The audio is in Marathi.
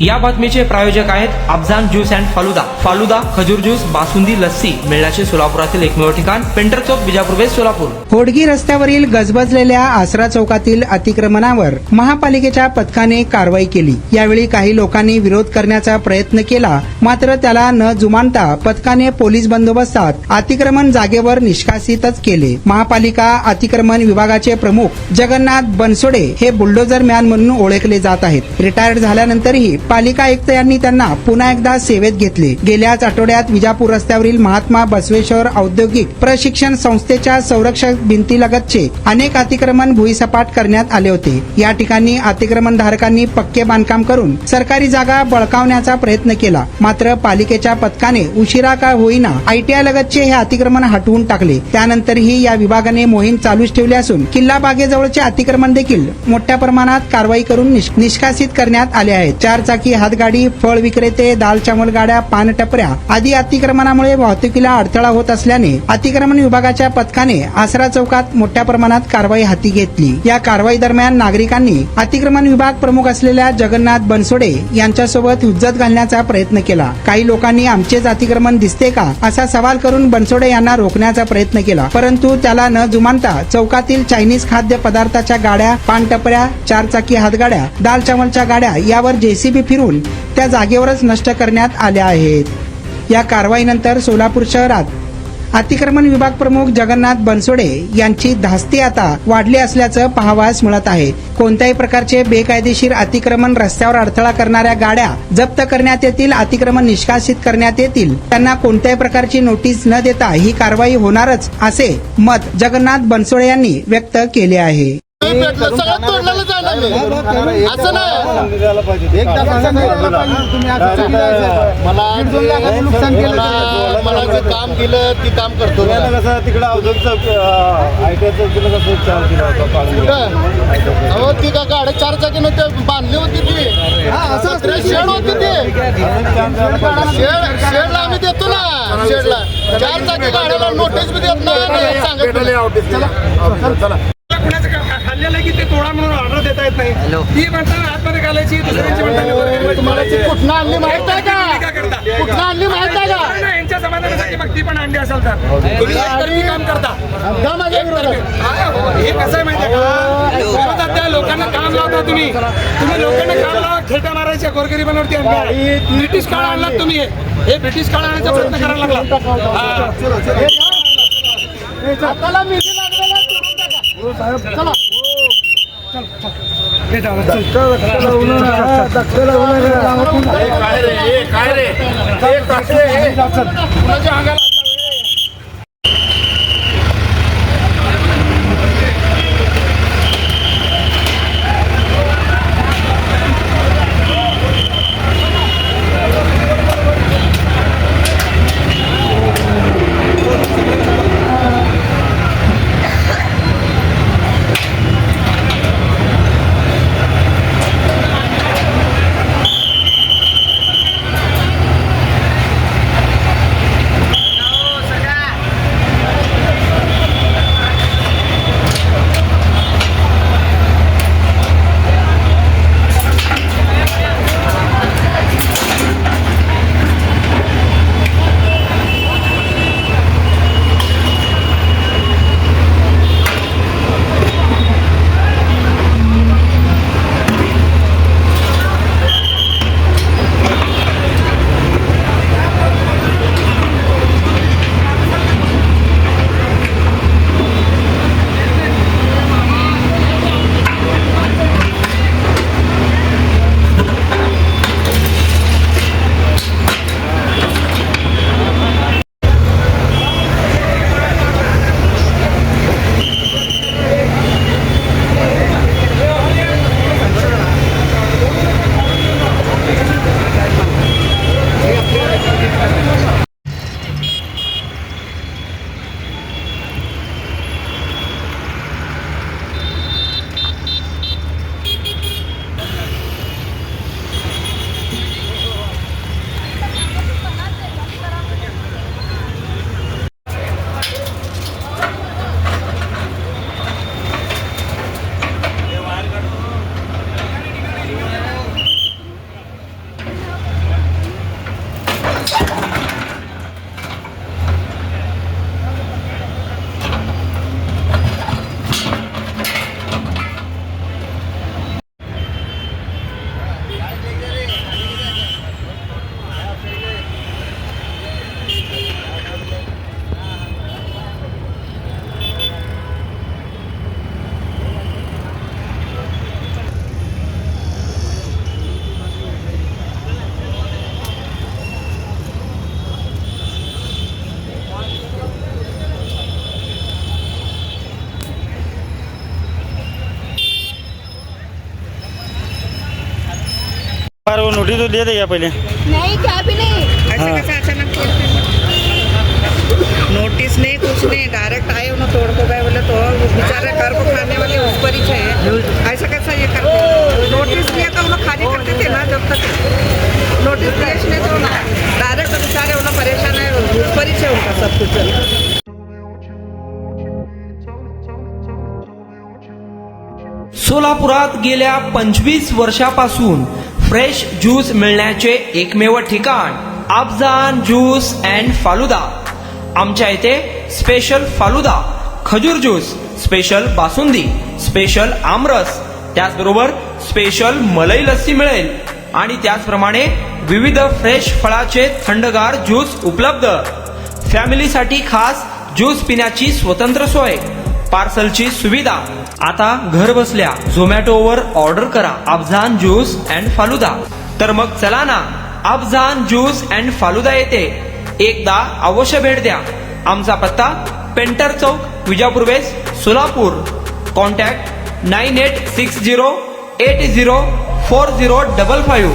या बातमीचे प्रायोजक आहेत अफजान ज्यूस अँड फालुदा. फालुदा, खजूर ज्यूस, बासुंदी, लस्सी मिळण्याचे सोलापुरातील एकमेव ठिकाण पेंटर चौक, बिजापूर वेस्ट, सोलापूर. होडगी रस्त्यावरील गजबजलेल्या आसरा चौकातील अतिक्रमणावर महापालिकेच्या पथकाने कारवाई केली. यावेळी काही लोकांनी विरोध करण्याचा प्रयत्न केला, मात्र त्याला न जुमानता पथकाने पोलीस बंदोबस्तात अतिक्रमण जागेवर निष्कासितच केले. महापालिका अतिक्रमण विभागाचे प्रमुख जगन्नाथ बनसोडे हे बुलडोझर मॅन म्हणून ओळखले जात आहेत. रिटायर्ड झाल्यानंतरही पालिका आयुक्त यांनी त्यांना पुन्हा एकदा सेवेत घेतले. गेल्याच आठवड्यात विजापूर रस्त्यावरील महात्मा बसवेश्वर औद्योगिक प्रशिक्षण संस्थेच्या संरक्षक भिंतीलगतचे अनेक अतिक्रमण भुईसपाट करण्यात आले होते. या ठिकाणी अतिक्रमण धारकांनी पक्के बांधकाम करून सरकारी जागा बळकावण्याचा प्रयत्न केला, मात्र पालिकेच्या पथकाने उशिरा का होईना ITI लगतचे हे अतिक्रमण हटवून टाकले. त्यानंतरही या विभागाने मोहीम चालूच ठेवली असून किल्ला बागेजवळचे अतिक्रमण देखील मोठ्या प्रमाणात कारवाई करून निष्कासित करण्यात आले आहेत. चारचाकी हातगाडी, फळ विक्रेते, दाल चावल गाड्या, पान टपऱ्या आदी अतिक्रमणामुळे वाहतुकीला अडथळा होत असल्याने अतिक्रमण विभागाच्या पथकाने आसरा चौकात मोठ्या प्रमाणात कारवाई हाती घेतली. या कारवाई दरम्यान नागरिकांनी अतिक्रमण विभाग प्रमुख असलेल्या जगन्नाथ बनसोडे यांच्यासोबत हुज्जत घालण्याचा प्रयत्न केला. काही लोकांनी आमचेच अतिक्रमण दिसते का असा सवाल करून बनसोडे यांना रोखण्याचा प्रयत्न केला, परंतु त्याला न जुमानता चौकातील चायनीज खाद्य पदार्थाच्या गाड्या, पान टपऱ्या, चारचाकी हातगाड्या, दाल चावलच्या गाड्या यावर JCB फिरून त्या जागेवरच नष्ट करण्यात आल्या आहेत. या कारवाईनंतर सोलापूर शहरात अतिक्रमण विभाग प्रमुख जगन्नाथ बनसोडे यांची धास्ती आता वाढली असल्याचं पाहावयास मिळत आहे. कोणत्याही प्रकारचे बेकायदेशीर अतिक्रमण, रस्त्यावर अडथळा करणाऱ्या गाड्या जप्त करण्यात येतील, अतिक्रमण निष्कासित करण्यात येतील. त्यांना कोणत्याही प्रकारची नोटीस न देता ही कारवाई होणारच असे मत जगन्नाथ बनसोडे यांनी व्यक्त केले आहे. सगळं तोडलेलं जाणार नाही, असं नाही. मला जे काम दिलं ते काम करतो. तिकडे अहो ती का गाड्या चारचाकीनं ते बांधली होती ती शेड होती ती शेडला आम्ही देतो ना. शेडला चारचाकी गाड्याला नोटीस बी देत नाही, सांगत हल्ल्याला की ते तोडा म्हणून ऑर्डर देता येत नाही. ती म्हणतात आतमध्ये घालायची, दुसऱ्यांची म्हणतात तुम्हाला ती कुठनं आणली माहित आहे का? कुठनं आणली माहित आहे का? यांच्या समाधानासाठी मग ती पण आणली असेल तर तुम्ही एकतर्फी काम करता. हे कसं आहे माहिती आहे का, त्या लोकांना काम लावता तुम्ही लोकांना काम लावा, खेळत्या मारायच्या गोरगरिबांवरती आणल्या. ब्रिटिश काळ आणलात तुम्ही, हे ब्रिटिश काळ आणण्याचा प्रयत्न करायला लागला. चला पर वो नोटिस तो दे देगा पहले। नहीं क्या भी नहीं ऐसे कैसे अचानक नोटिस नहीं कुछ नहीं डायरेक्ट आए उन्हें तोड़ को गए बोले तो बेचारे घर को खाने वाले उस पर ही है। ऐसा कैसा ये करते नोटिस दिया तो उन्हें खाली करते थे ना जब तक नोटिस दिए तो डायरेक्ट बेचारे उन्हें परेशान है उस पर ही है उनका सब कुछ। सोलापुरात गेल्या 25 वर्षापासून फ्रेश ज्यूस मिळण्याचे एकमेव ठिकाण अफजान ज्यूस अँड फालुदा. आमच्या इथे स्पेशल फालुदा, खजूर ज्यूस, स्पेशल बासुंदी, स्पेशल आमरस, त्याचबरोबर स्पेशल मलाई लस्सी मिळेल आणि त्याचप्रमाणे विविध फ्रेश फळाचे थंडगार ज्यूस उपलब्ध. फॅमिलीसाठी खास ज्यूस पिण्याची स्वतंत्र सोय, पार्सलची सुविधा. आता घर बसल्या झोमॅटोवर ऑर्डर करा अफजान ज्यूस अँड फालुदा. तर मग चला ना अफजान ज्यूस अँड फालुदा येते एकदा अवश्य भेट द्या. आमचा पत्ता पेंटर चौक, विजापूर वेस्ट, सोलापूर. कॉन्टॅक्ट 9860804055.